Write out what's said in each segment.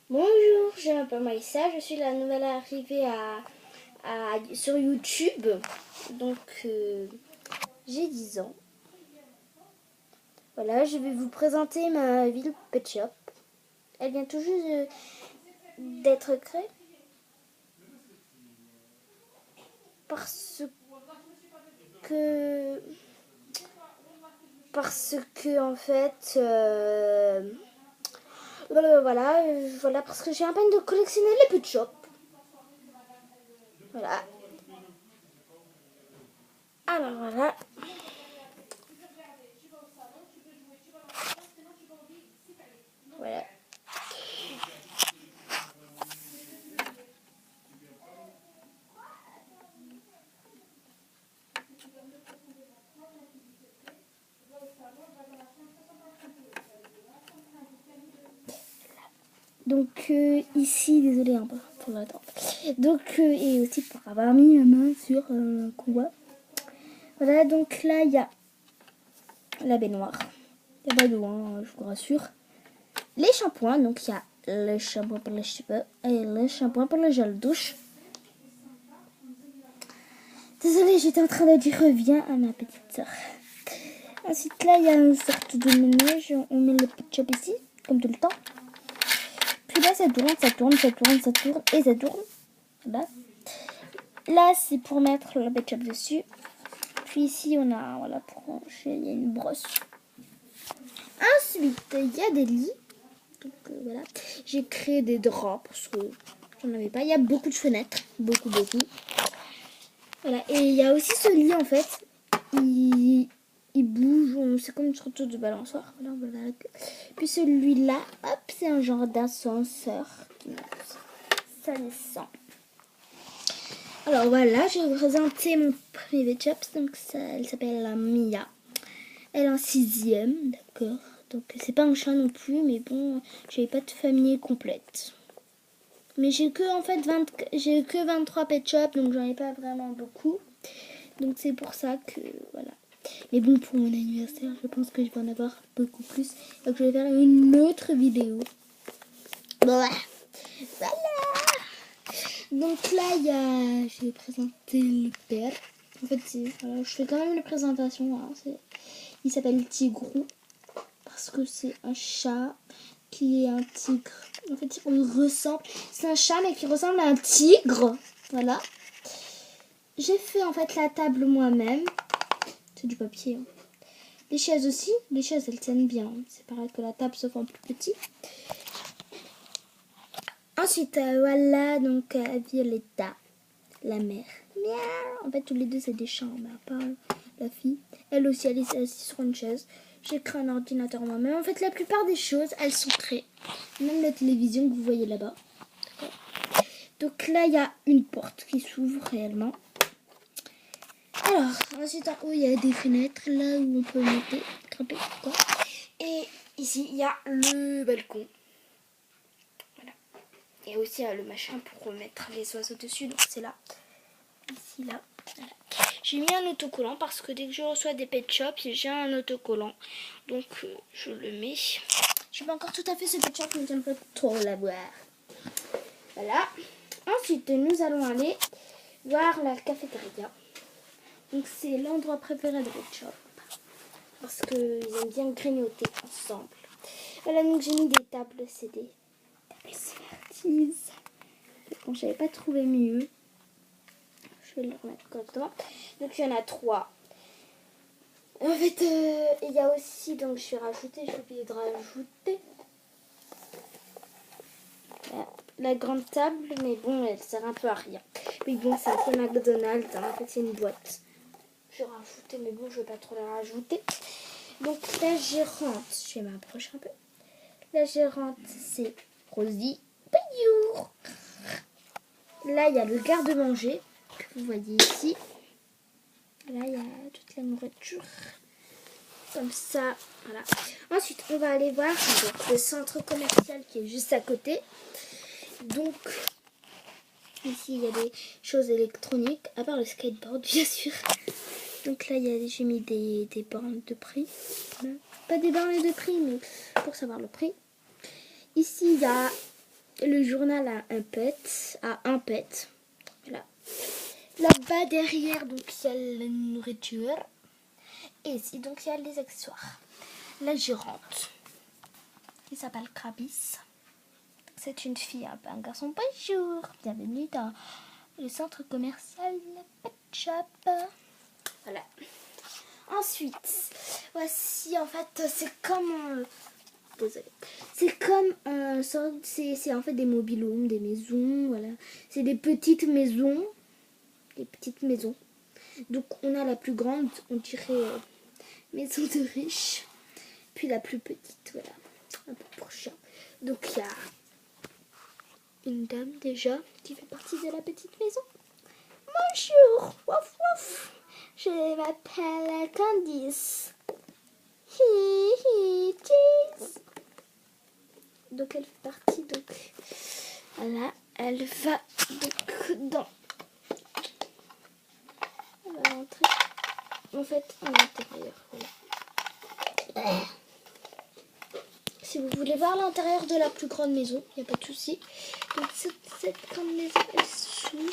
Bonjour, je m'appelle Maïssa, je suis la nouvelle arrivée sur YouTube. Donc, j'ai 10 ans. Voilà, je vais vous présenter ma ville Pet Shop. Elle vient tout juste d'être créée. Parce que... en fait... voilà, parce que j'ai à peine de collectionner les Pet Shop. Voilà. Alors voilà. Voilà. Donc ici, désolé un peu pour l'attente. Donc et aussi pour avoir mis la main sur quoi. Voilà, donc là il y a la baignoire. Il n'y a pas d'eau, hein, je vous rassure. Les shampoings, donc il y a le shampoing pour les cheveux et le shampoing pour le gel douche. Désolée, j'étais en train de dire reviens à ma petite soeur. Ensuite là il y a une sorte de ménage. On met le Pet Shop ici, comme tout le temps. Puis là ça tourne et ça tourne. Voilà. Là, c'est pour mettre le Pet Shop dessus. Puis ici, on a, voilà, pour ranger, il y a une brosse. Ensuite, il y a des lits. Donc, voilà. J'ai créé des draps parce que j'en avais pas. Il y a beaucoup de fenêtres. Beaucoup. Voilà. Et il y a aussi ce lit, en fait. Il bouge. C'est comme une sorte de balançoire. Voilà. Puis celui-là, hop, c'est un genre d'ascenseur. Ça descend. Alors voilà, je vais vous présenter mon premier Pet Shop. Donc elle s'appelle Mia. Elle est en 6e, d'accord. Donc c'est pas un chat non plus, mais bon, j'ai pas de famille complète. Mais j'ai que 23 Pet Shop, donc j'en ai pas vraiment beaucoup. Donc c'est pour ça que voilà. Mais bon, pour mon anniversaire, je pense que je vais en avoir beaucoup plus. Donc je vais faire une autre vidéo. Voilà. Donc là, je vais présenter le père. En fait, voilà, je fais quand même une présentation. Hein, il s'appelle Tigrou parce que c'est un chat qui est un tigre. En fait, il ressemble. C'est un chat mais qui ressemble à un tigre. Voilà. J'ai fait en fait la table moi-même. C'est du papier. Hein. Les chaises aussi. Les chaises, elles tiennent bien. C'est pareil que la table sauf en plus petit. Ensuite, voilà, donc Violetta, la mère. Miaou. En fait, tous les deux, c'est des chats, mais à part la fille. Elle aussi, elle est assise sur une chaise. J'ai créé un ordinateur moi-même. En fait, la plupart des choses, elles sont créées. Même la télévision que vous voyez là-bas. Donc là, il y a une porte qui s'ouvre réellement. Alors, ensuite, en haut, il y a des fenêtres, là où on peut monter, grimper, quoi. Et ici, il y a le balcon. Et aussi le machin pour mettre les oiseaux dessus. Donc c'est là. Ici, là. Voilà. J'ai mis un autocollant parce que dès que je reçois des Pet Shop, j'ai un autocollant. Donc je le mets. Je sais pas encore tout à fait ce Pet Shop, mais j'aimerais trop l'avoir. Voilà. Ensuite, nous allons aller voir la cafétéria. Donc c'est l'endroit préféré de Pet Shop. Parce qu'ils aiment bien grignoter ensemble. Voilà, donc j'ai mis des tables CD. Smarties. Bon, j'avais pas trouvé mieux. Je vais le remettre correctement. Donc il y en a 3. En fait, il y a aussi, donc je vais rajouter, j'ai oublié de rajouter la grande table, mais bon, elle sert un peu à rien. Mais bon, c'est un peu McDonald's, hein. En fait c'est une boîte. Je vais rajouter, mais bon, je vais pas trop la rajouter. Donc la gérante, je vais m'approcher un peu. La gérante, c'est Rosie. Bonjour. Là, il y a le garde-manger que vous voyez ici. Là, il y a toute la nourriture. Comme ça, voilà. Ensuite, on va aller voir le centre commercial qui est juste à côté. Donc, ici, il y a des choses électroniques, à part le skateboard, bien sûr. Donc là, j'ai mis des bornes de prix. Pas des bornes de prix, mais pour savoir le prix. Ici, il y a le journal a un pet. Voilà. Là-bas derrière, donc il y a la nourriture. Et ici, donc il y a les accessoires. La gérante, qui s'appelle Krabis. C'est une fille, un garçon. Bonjour, bienvenue dans le centre commercial Pet Shop. Voilà. Ensuite, voici en fait, c'est comme... désolée. C'est comme c'est en fait des mobil-homes, des maisons, voilà. C'est des petites maisons. Des petites maisons. Donc on a la plus grande, on dirait maison de riche. Puis la plus petite, voilà. Un peu pour chien. Donc il y a une dame déjà qui fait partie de la petite maison. Bonjour, wouf wouf. Je m'appelle Candice. Hi hi cheese. Donc elle fait partie, donc voilà, elle va donc dans. Elle va rentrer en fait à l'intérieur. Voilà. Si vous voulez voir l'intérieur de la plus grande maison, il n'y a pas de souci. Donc cette grande maison, elle s'ouvre.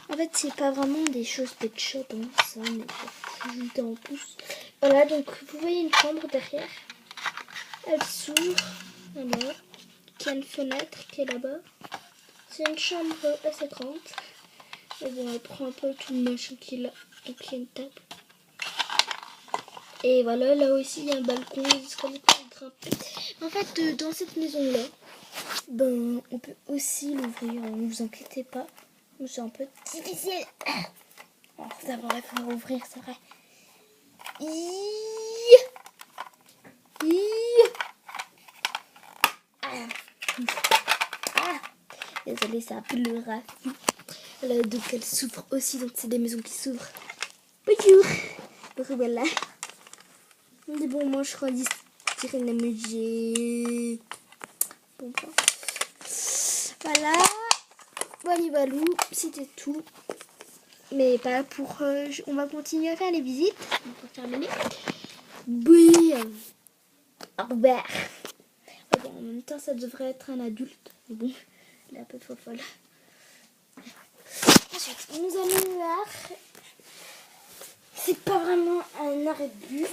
En fait, c'est pas vraiment des choses pet shop, hein, ça, mais ajouter en plus. Voilà, donc vous voyez une chambre derrière. Elle s'ouvre, alors, qui a une fenêtre qui est là-bas. C'est une chambre assez grande. Et bon, elle prend un peu tout le machin qu'il a. Donc il y a une table. Et voilà, là aussi il y a un balcon, des escaliers pour grimper. En fait, dans cette maison-là, ben, on peut aussi l'ouvrir, ne vous inquiétez pas. C'est un peu difficile. Alors d'abord il faut ouvrir, c'est vrai. Désolée, ça pleure. Voilà, donc elle s'ouvre aussi, donc c'est des maisons qui s'ouvrent. Bonjour. Donc voilà. Mais bon, moi je crois tirer une MG. Bon, bon. Voilà. Walou, c'était tout. Mais pas pour... on va continuer à faire les visites. Pour terminer. Oui. Au revoir. Bon, en même temps, ça devrait être un adulte. Mais bon, il est un peu trop folle. Ensuite, nous allons voir. C'est pas vraiment un arrêt de bus.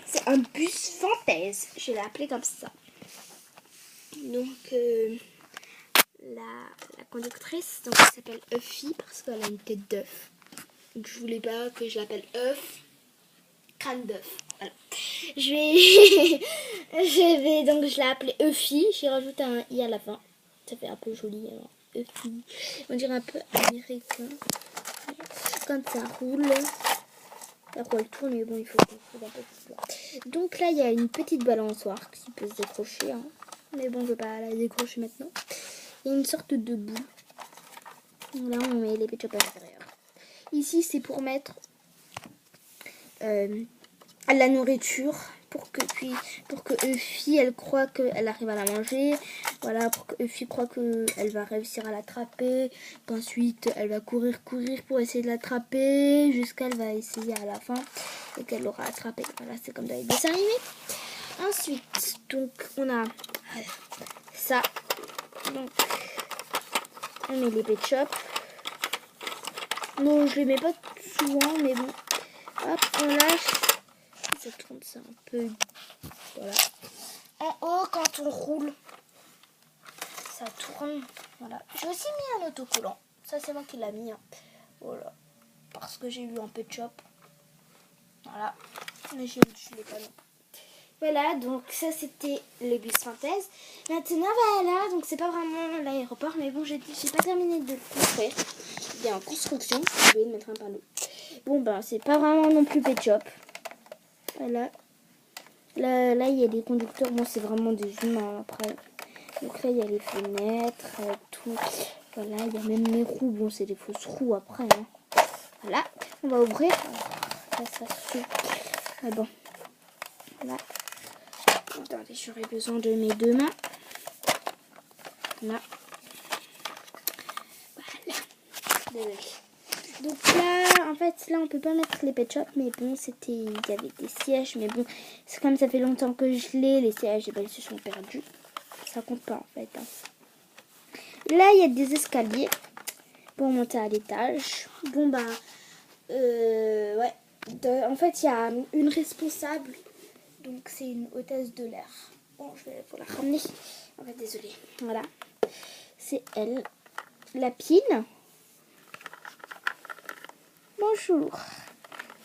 C'est un bus fantaise. Je l'ai appelé comme ça. Donc, la conductrice, donc elle s'appelle Uffy parce qu'elle a une tête d'œuf. Donc, je voulais pas que je l'appelle œuf. Crâne d'œuf. Voilà. Donc je l'ai appelée Uffy. J'ai rajouté un i à la fin. Ça fait un peu joli. Alors, Uffy. On dirait un peu américain. Quand ça roule. La roue elle tourne, mais bon, il faut qu'on trouve un peu plus loin. Donc là, il y a une petite balançoire qui peut se décrocher. Hein. Mais bon, je ne vais pas la décrocher maintenant. Il y a une sorte de boule. Là, on met les pet-chops à l'intérieur. Ici, c'est pour mettre la nourriture pour que Uffy elle croit qu'elle arrive à la manger. Voilà, pour que Uffy croit qu'elle va réussir à l'attraper. Qu'ensuite, elle va courir pour essayer de l'attraper jusqu'à elle va essayer à la fin et qu'elle l'aura attrapé. Voilà, c'est comme dans les dessins animés. Ensuite, donc, on a ça. Donc, on met les pet shops. Non, je les mets pas souvent, mais bon. Hop, on lâche. Ça tourne ça un peu. Voilà. En haut, quand on roule, ça tourne. Voilà. J'ai aussi mis un autocollant. Ça, c'est moi qui l'ai mis. Hein. Voilà. Parce que j'ai eu un pet shop. Voilà. Mais je ne l'ai pas non. Voilà, donc ça c'était le bus synthèse. Maintenant, voilà, donc c'est pas vraiment l'aéroport, mais bon, j'ai pas terminé de le construire. Il est en construction, je vais le mettre un panneau. Bon, ben, c'est pas vraiment non plus pet shop. Voilà. Là, il y a des conducteurs, bon, c'est vraiment des humains après. Donc là, il y a les fenêtres, tout. Voilà, il y a même les roues, bon, c'est des fausses roues après. Hein. Voilà, on va ouvrir. Là, ça se fait. Ah bon. Voilà. Attendez, j'aurais besoin de mes deux mains. Là. Voilà. Désolée. Donc là, en fait, là, on peut pas mettre les pet shops, mais bon, il y avait des sièges, mais bon, c'est comme ça fait longtemps que je l'ai, les sièges, et ben, ils se sont perdus. Ça compte pas, en fait. Hein. Là, il y a des escaliers pour monter à l'étage. Bon, bah, ouais. En fait, il y a une responsable, donc c'est une hôtesse de l'air. Bon, je vais vous la ramener. En fait, désolée. Voilà. C'est elle. La pine. Bonjour.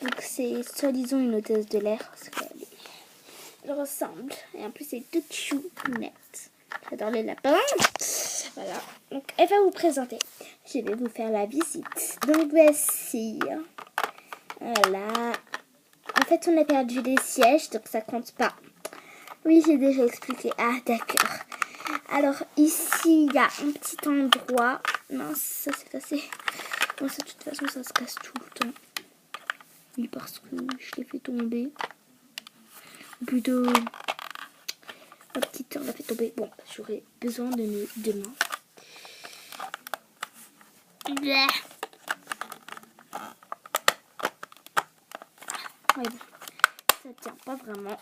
Donc c'est soi-disant une hôtesse de l'air parce qu'elle ressemble. Et en plus c'est toute chounette. J'adore les lapins. Voilà. Donc elle va vous présenter. Je vais vous faire la visite. Donc voici. Voilà. En fait on a perdu des sièges donc ça compte pas. Oui j'ai déjà expliqué. Ah d'accord. Alors ici il y a un petit endroit. Mince ça s'est cassé. Bon, de toute façon, ça se casse tout le temps. Oui, parce que je l'ai fait tomber. Ou plutôt, ma petite soeur l'a fait tomber. Bon, j'aurais besoin de mes deux mains. Ouais, bon, ça tient pas vraiment.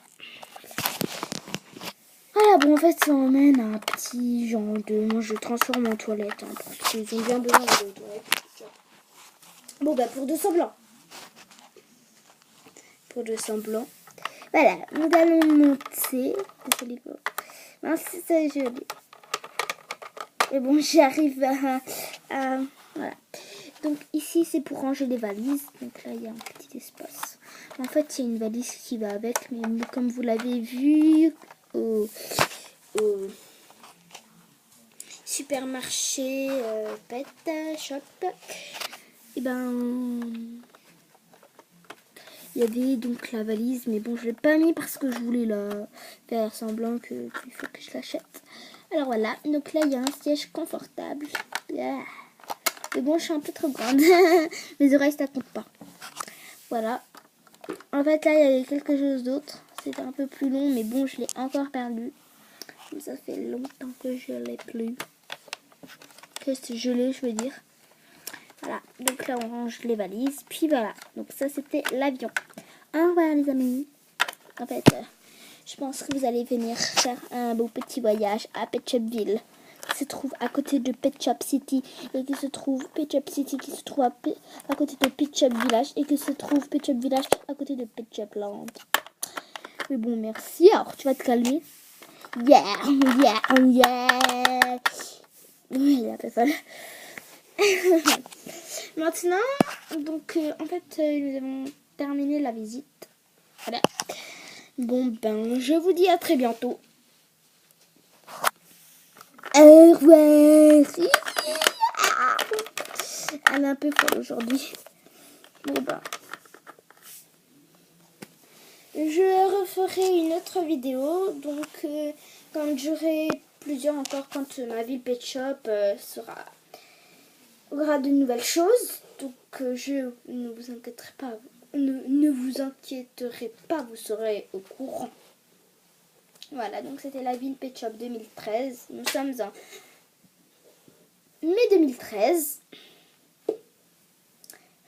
Voilà, bon, en fait, ça emmène un petit genre de... Moi, je transforme en toilette, hein, parce qu'ils ont bien besoin de toilette. Bon, bah, pour 200 blancs. Pour 200 blancs. Voilà, nous allons monter. Désolée, mince, c'est joli. Mais bon, j'arrive à... Voilà. Donc ici, c'est pour ranger les valises. Donc là, il y a un petit espace. En fait, il y a une valise qui va avec. Mais comme vous l'avez vu au supermarché Pet Shop, et ben... Il y avait donc la valise, mais bon, je l'ai pas mis parce que je voulais la faire semblant qu'il faut que je l'achète. Alors voilà, donc là, il y a un siège confortable. Yeah. Mais bon, je suis un peu trop grande. Mes oreilles, ça compte pas. Voilà. En fait, là, il y avait quelque chose d'autre. C'était un peu plus long, mais bon, je l'ai encore perdu. Ça fait longtemps que je l'ai plus. Que je l'ai, je veux dire. Voilà, donc là on range les valises, puis voilà, donc ça c'était l'avion. Au revoir les amis. En fait, je pense que vous allez venir faire un beau petit voyage à Pet Shop Ville, qui se trouve à côté de Pet Shop City, et qui se trouve Pet Shop City, qui se trouve à côté de Pet Shop Village, et qui se trouve Pet Shop Village à côté de Pet Shop Land. Mais bon, merci, alors tu vas te calmer. Yeah, yeah, yeah. Oui, il a fait folle. Maintenant, donc en fait, nous avons terminé la visite. Voilà. Bon ben, je vous dis à très bientôt. Au revoir. Elle est un peu folle aujourd'hui. Bon ben, je referai une autre vidéo. Donc, quand j'aurai plusieurs encore, quand ma ville Pet Shop aura de nouvelles choses. Donc je ne vous inquiéterez pas, ne vous inquiéterez pas, vous serez au courant. Voilà, donc c'était la ville Pet Shop 2013. Nous sommes en mai 2013.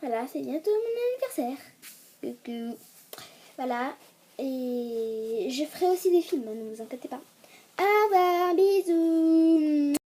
Voilà, c'est bientôt mon anniversaire. Coucou. Voilà, et je ferai aussi des films, ne vous inquiétez pas. Au revoir, bisous.